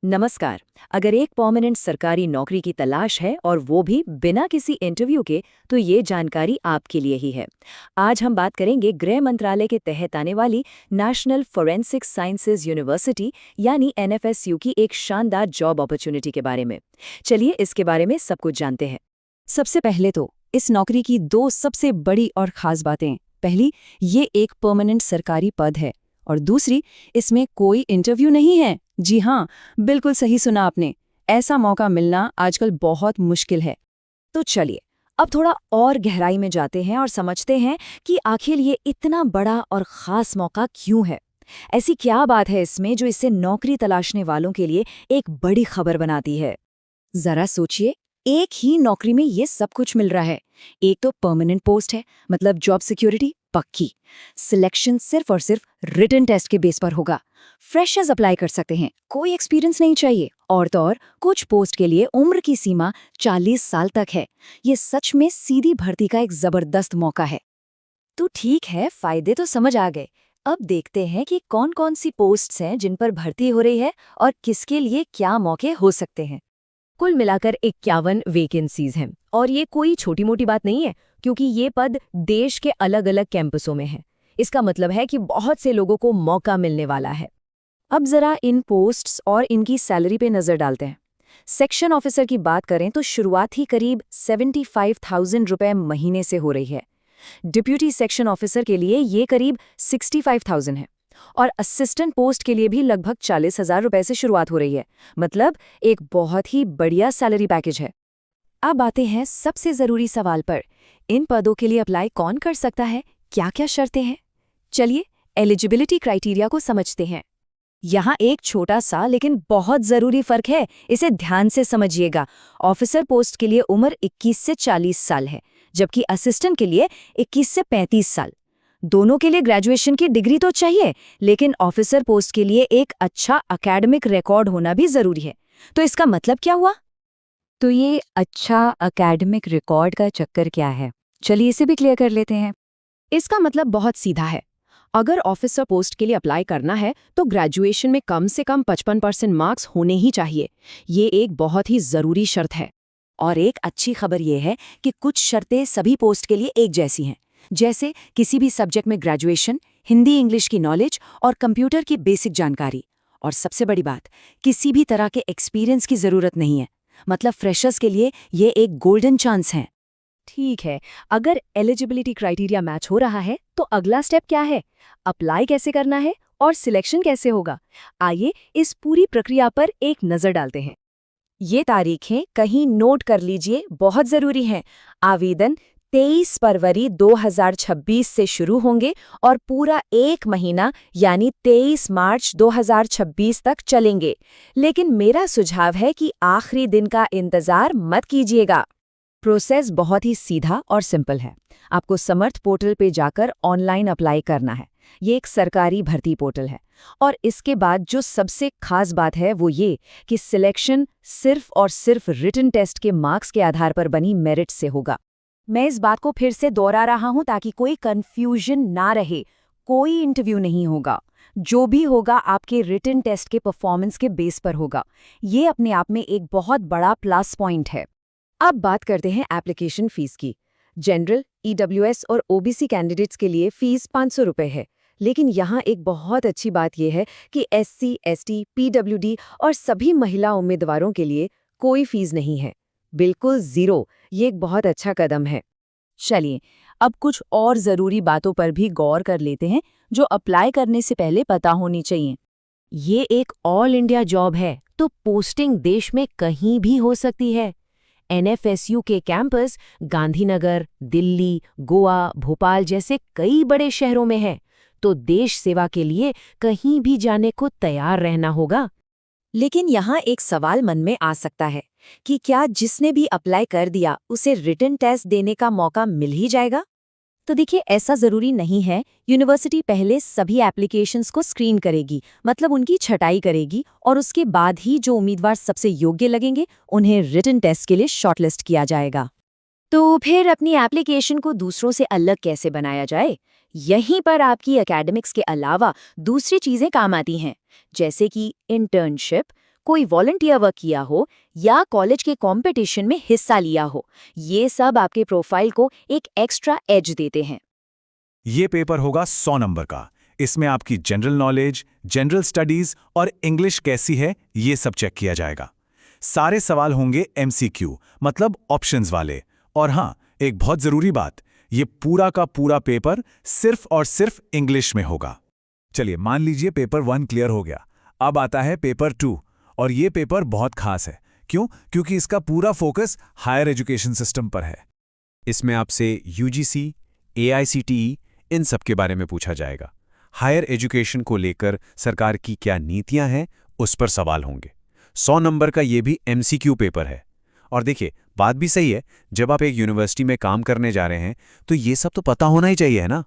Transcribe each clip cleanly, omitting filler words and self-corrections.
नमस्कार। अगर एक परमानेंट सरकारी नौकरी की तलाश है और वो भी बिना किसी इंटरव्यू के, तो ये जानकारी आपके लिए ही है। आज हम बात करेंगे गृह मंत्रालय के तहत आने वाली नेशनल फोरेंसिक साइंसेज यूनिवर्सिटी यानी एनएफएसयू की एक शानदार जॉब अपॉर्चुनिटी के बारे में। चलिए इसके बारे में सब कुछ जानते हैं। सबसे पहले तो इस नौकरी की दो सबसे बड़ी और खास बातें। पहली, ये एक परमानेंट सरकारी पद है और दूसरी, इसमें कोई इंटरव्यू नहीं है। जी हाँ, बिल्कुल सही सुना आपने। ऐसा मौका मिलना आजकल बहुत मुश्किल है। तो चलिए अब थोड़ा और गहराई में जाते हैं और समझते हैं कि आखिर ये इतना बड़ा और ख़ास मौका क्यों है। ऐसी क्या बात है इसमें जो इसे नौकरी तलाशने वालों के लिए एक बड़ी खबर बनाती है। जरा सोचिए, एक ही नौकरी में ये सब कुछ मिल रहा है। एक तो परमानेंट पोस्ट है, मतलब जॉब सिक्योरिटी पक्की। सिलेक्शन सिर्फ और सिर्फ रिटन टेस्ट के बेस पर होगा। फ्रेशर्स अप्लाई कर सकते हैं, कोई एक्सपीरियंस नहीं चाहिए। और तो और कुछ पोस्ट के लिए उम्र की सीमा 40 साल तक है। ये सच में सीधी भर्ती का एक जबरदस्त मौका है। तो ठीक है, फायदे तो समझ आ गए। अब देखते हैं कि कौन कौन सी पोस्ट्स हैं जिन पर भर्ती हो रही है और किसके लिए क्या मौके हो सकते हैं। कुल मिलाकर 51 वैकेंसीज हैं और ये कोई छोटी मोटी बात नहीं है, क्योंकि ये पद देश के अलग अलग कैंपसों में हैं। इसका मतलब है कि बहुत से लोगों को मौका मिलने वाला है। अब जरा इन पोस्ट्स और इनकी सैलरी पे नजर डालते हैं। सेक्शन ऑफिसर की बात करें तो शुरुआत ही करीब 75,000 रुपए महीने से हो रही है। डिप्यूटी सेक्शन ऑफिसर के लिए ये करीब 65,000 है और असिस्टेंट पोस्ट के लिए भी लगभग 40,000 रुपए से शुरुआत हो रही है। मतलब एक बहुत ही बढ़िया सैलरी पैकेज है। अब आते हैं सबसे जरूरी सवाल पर। इन पदों के लिए अप्लाई कौन कर सकता है, क्या क्या शर्तें हैं। चलिए एलिजिबिलिटी क्राइटेरिया को समझते हैं। यहाँ एक छोटा सा लेकिन बहुत जरूरी फर्क है, इसे ध्यान से समझिएगा। ऑफिसर पोस्ट के लिए उम्र 21 से 40 साल है, जबकि असिस्टेंट के लिए 21 से 35 साल। दोनों के लिए ग्रेजुएशन की डिग्री तो चाहिए, लेकिन ऑफिसर पोस्ट के लिए एक अच्छा एकेडमिक रिकॉर्ड होना भी जरूरी है। तो इसका मतलब क्या हुआ? तो ये अच्छा एकेडमिक रिकॉर्ड का चक्कर क्या है, चलिए इसे भी क्लियर कर लेते हैं। इसका मतलब बहुत सीधा है। अगर ऑफिसर पोस्ट के लिए अप्लाई करना है तो ग्रेजुएशन में कम से कम 55% मार्क्स होने ही चाहिए। ये एक बहुत ही जरूरी शर्त है। और एक अच्छी खबर ये है कि कुछ शर्तें सभी पोस्ट के लिए एक जैसी हैं, जैसे किसी भी सब्जेक्ट में ग्रेजुएशन, हिंदी इंग्लिश की नॉलेज और कंप्यूटर की बेसिक जानकारी। और सबसे बड़ी बात, किसी भी तरह के एक्सपीरियंस की जरूरत नहीं है। मतलब फ्रेशर्स के लिए ये एक गोल्डन चांस है। ठीक है, अगर एलिजिबिलिटी क्राइटेरिया मैच हो रहा है तो अगला स्टेप क्या है? अप्लाई कैसे करना है और सिलेक्शन कैसे होगा? आइए इस पूरी प्रक्रिया पर एक नजर डालते हैं। ये तारीखें कहीं नोट कर लीजिए, बहुत जरूरी हैं। आवेदन 23 फरवरी 2026 से शुरू होंगे और पूरा एक महीना यानी 23 मार्च 2026 तक चलेंगे। लेकिन मेरा सुझाव है कि आखिरी दिन का इंतजार मत कीजिएगा। प्रोसेस बहुत ही सीधा और सिंपल है। आपको समर्थ पोर्टल पे जाकर ऑनलाइन अप्लाई करना है। ये एक सरकारी भर्ती पोर्टल है। और इसके बाद जो सबसे खास बात है वो ये कि सिलेक्शन सिर्फ और सिर्फ रिटन टेस्ट के मार्क्स के आधार पर बनी मेरिट से होगा। मैं इस बात को फिर से दोहरा रहा हूं ताकि कोई कंफ्यूजन ना रहे। कोई इंटरव्यू नहीं होगा। जो भी होगा आपके रिटन टेस्ट के परफॉर्मेंस के बेस पर होगा। ये अपने आप में एक बहुत बड़ा प्लस पॉइंट है। अब बात करते हैं एप्लीकेशन फीस की। जनरल, ईडब्ल्यूएस और ओबीसी कैंडिडेट्स के लिए फीस 500 रुपए है। लेकिन यहाँ एक बहुत अच्छी बात यह है कि एससी, एसटी, पीडब्ल्यूडी और सभी महिला उम्मीदवारों के लिए कोई फीस नहीं है। बिल्कुल जीरो। ये एक बहुत अच्छा कदम है। चलिए अब कुछ और जरूरी बातों पर भी गौर कर लेते हैं जो अप्लाई करने से पहले पता होनी चाहिए। ये एक ऑल इंडिया जॉब है, तो पोस्टिंग देश में कहीं भी हो सकती है। एनएफएसयू के कैंपस गांधीनगर, दिल्ली, गोवा, भोपाल जैसे कई बड़े शहरों में है, तो देश सेवा के लिए कहीं भी जाने को तैयार रहना होगा। लेकिन यहाँ एक सवाल मन में आ सकता है कि क्या जिसने भी अप्लाई कर दिया उसे रिटन टेस्ट देने का मौका मिल ही जाएगा? तो देखिए, ऐसा जरूरी नहीं है। यूनिवर्सिटी पहले सभी एप्लीकेशंस को स्क्रीन करेगी, मतलब उनकी छटाई करेगी, और उसके बाद ही जो उम्मीदवार सबसे योग्य लगेंगे उन्हें रिटन टेस्ट के लिए शॉर्टलिस्ट किया जाएगा। तो फिर अपनी एप्लीकेशन को दूसरों से अलग कैसे बनाया जाए? यहीं पर आपकी एकेडमिक्स के अलावा दूसरी चीजें काम आती हैं, जैसे कि इंटर्नशिप, कोई वॉलंटियर वर्क किया हो या कॉलेज के कंपटीशन में हिस्सा लिया हो, ये सब आपके प्रोफाइल को एक एक्स्ट्रा एज देते हैं। ये पेपर होगा 100 नंबर का। इसमें आपकी जनरल नॉलेज, जनरल स्टडीज और इंग्लिश कैसी है ये सब चेक किया जाएगा। सारे सवाल होंगे एमसीक्यू, मतलब ऑप्शंस वाले। और हाँ, एक बहुत जरूरी बात, ये पूरा का पूरा पेपर सिर्फ और सिर्फ इंग्लिश में होगा। चलिए, मान लीजिए पेपर 1 क्लियर हो गया। अब आता है पेपर 2, और ये पेपर बहुत खास है। क्यों? क्योंकि इसका पूरा फोकस हायर एजुकेशन सिस्टम पर है। इसमें आपसे यूजीसी, एआईसीटीई इन सब के बारे में पूछा जाएगा। हायर एजुकेशन को लेकर सरकार की क्या नीतियां हैं, उस पर सवाल होंगे। 100 नंबर का ये भी एमसीक्यू पेपर है। और देखिए, बात भी सही है, जब आप एक यूनिवर्सिटी में काम करने जा रहे हैं तो ये सब तो पता होना ही चाहिए, है ना।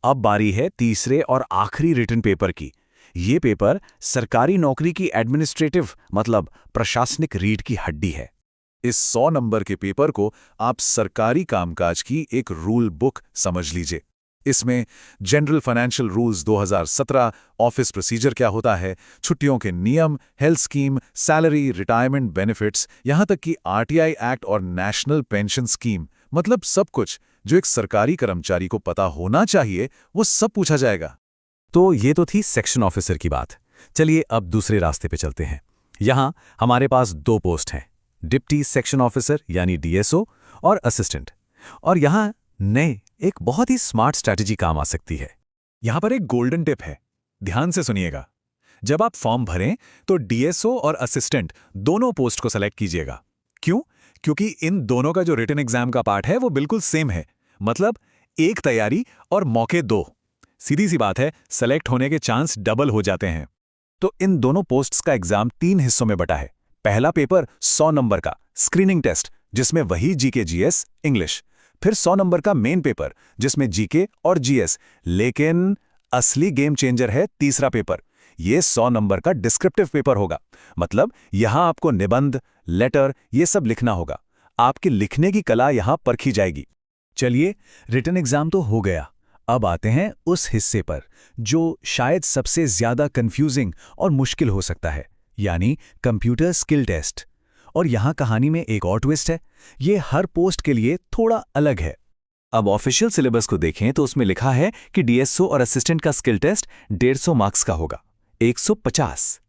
अब बारी है तीसरे और आखिरी रिटन पेपर की। ये पेपर सरकारी नौकरी की एडमिनिस्ट्रेटिव, मतलब प्रशासनिक रीढ़ की हड्डी है। इस 100 नंबर के पेपर को आप सरकारी कामकाज की एक रूल बुक समझ लीजिए। इसमें general financial rules 2017, office procedure क्या होता है, छुट्टियों के नियम, health scheme, salary, retirement benefits, यहां तक कि आरटीआई एक्ट और नेशनल पेंशन स्कीम, मतलब सब कुछ जो एक सरकारी कर्मचारी को पता होना चाहिए, वो सब पूछा जाएगा। तो ये तो थी सेक्शन ऑफिसर की बात। चलिए अब दूसरे रास्ते पे चलते हैं। यहां हमारे पास 2 पोस्ट हैं, डिप्टी सेक्शन ऑफिसर यानी डीएसओ और असिस्टेंट। और यहां नए एक बहुत ही स्मार्ट स्ट्रैटेजी काम आ सकती है। यहां पर एक गोल्डन टिप है, ध्यान से सुनिएगा। जब आप फॉर्म भरें तो डीएसओ और असिस्टेंट दोनों पोस्ट को सेलेक्ट कीजिएगा। क्यों? क्योंकि इन दोनों का जो रिटन एग्जाम का पार्ट है वो बिल्कुल सेम है, मतलब एक तैयारी और मौके 2। सीधी सी बात है, सेलेक्ट होने के चांस डबल हो जाते हैं। तो इन दोनों पोस्ट्स का एग्जाम 3 हिस्सों में बटा है। पहला पेपर 100 नंबर का स्क्रीनिंग टेस्ट, जिसमें वही जीके जीएस इंग्लिश। फिर 100 नंबर का मेन पेपर, जिसमें जीके और जीएस। लेकिन असली गेम चेंजर है तीसरा पेपर। ये 100 नंबर का डिस्क्रिप्टिव पेपर होगा, मतलब यहां आपको निबंध, लेटर ये सब लिखना होगा। आपकी लिखने की कला यहां परखी जाएगी। चलिए, रिटन एग्जाम तो हो गया। अब आते हैं उस हिस्से पर जो शायद सबसे ज्यादा कंफ्यूजिंग और मुश्किल हो सकता है, यानी कंप्यूटर स्किल टेस्ट। और यहां कहानी में एक और ट्विस्ट है, ये हर पोस्ट के लिए थोड़ा अलग है। अब ऑफिशियल सिलेबस को देखें तो उसमें लिखा है कि डीएसओ और असिस्टेंट का स्किल टेस्ट 150 मार्क्स का होगा, 150।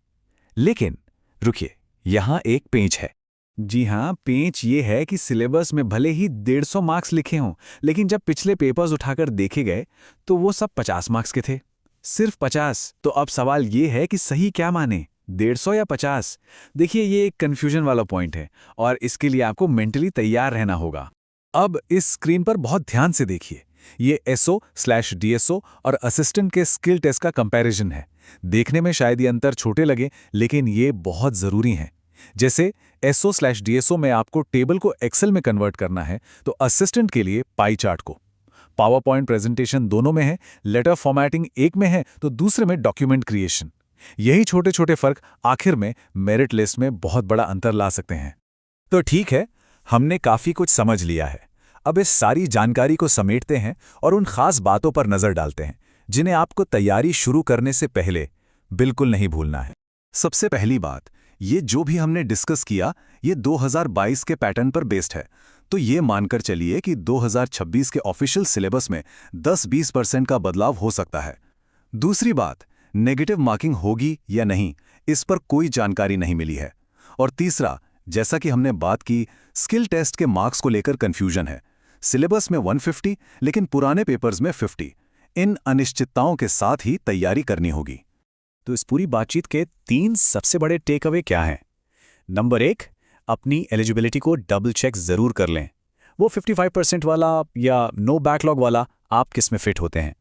लेकिन रुकिए, यहां एक पेंच है। जी हां, पेंच ये है कि सिलेबस में भले ही 150 मार्क्स लिखे हों, लेकिन जब पिछले पेपर्स उठाकर देखे गए तो वो सब 50 मार्क्स के थे, सिर्फ 50। तो अब सवाल ये है कि सही क्या माने, 150 या 50? देखिए, ये एक कंफ्यूजन वाला पॉइंट है और इसके लिए आपको मेंटली तैयार रहना होगा। अब इस स्क्रीन पर बहुत ध्यान से देखिए, ये एसओ/डीएसओ और असिस्टेंट के स्किल टेस्ट का कंपैरिजन है। देखने में शायद ये अंतर छोटे लगे, लेकिन ये बहुत जरूरी हैं। जैसे एसओ/डीएसओ में आपको टेबल को एक्सेल में कन्वर्ट करना है, तो असिस्टेंट के लिए पाई चार्ट को। पावर पॉइंट प्रेजेंटेशन दोनों में है, लेटर फॉर्मेटिंग एक में है तो दूसरे में डॉक्यूमेंट क्रिएशन। यही छोटे छोटे फर्क आखिर में मेरिट लिस्ट में बहुत बड़ा अंतर ला सकते हैं। तो ठीक है, हमने काफी कुछ समझ लिया है। अब इस सारी जानकारी को समेटते हैं और उन खास बातों पर नजर डालते हैं जिन्हें आपको तैयारी शुरू करने से पहले बिल्कुल नहीं भूलना है। सबसे पहली बात, ये जो भी हमने डिस्कस किया ये 2022 के पैटर्न पर बेस्ड है, तो ये मानकर चलिए कि 2026 के ऑफिशियल सिलेबस में 10-20% का बदलाव हो सकता है। दूसरी बात, नेगेटिव मार्किंग होगी या नहीं, इस पर कोई जानकारी नहीं मिली है। और तीसरा, जैसा कि हमने बात की, स्किल टेस्ट के मार्क्स को लेकर कंफ्यूजन है। सिलेबस में 150 लेकिन पुराने पेपर्स में 50। इन अनिश्चितताओं के साथ ही तैयारी करनी होगी। तो इस पूरी बातचीत के 3 सबसे बड़े टेक अवे क्या हैं? नंबर 1, अपनी एलिजिबिलिटी को डबल चेक जरूर कर लें। वो 55% वाला या नो बैकलॉग वाला आप किस में फिट होते हैं।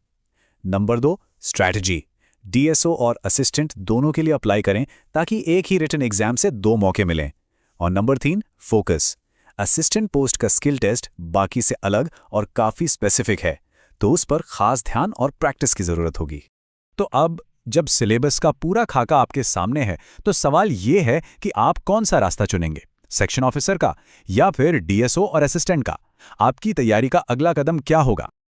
Number 2, strategy. डीएसओ और असिस्टेंट दोनों के लिए अप्लाई करें ताकि एक ही रिटन एग्जाम से 2 मौके मिलें। और नंबर 3, फोकस। असिस्टेंट पोस्ट का स्किल टेस्ट बाकी से अलग और काफी स्पेसिफिक है, तो उस पर खास ध्यान और प्रैक्टिस की जरूरत होगी। तो अब जब सिलेबस का पूरा खाका आपके सामने है, तो सवाल ये है कि आप कौन सा रास्ता चुनेंगे, सेक्शन ऑफिसर का या फिर डीएसओ और असिस्टेंट का? आपकी तैयारी का अगला कदम क्या होगा?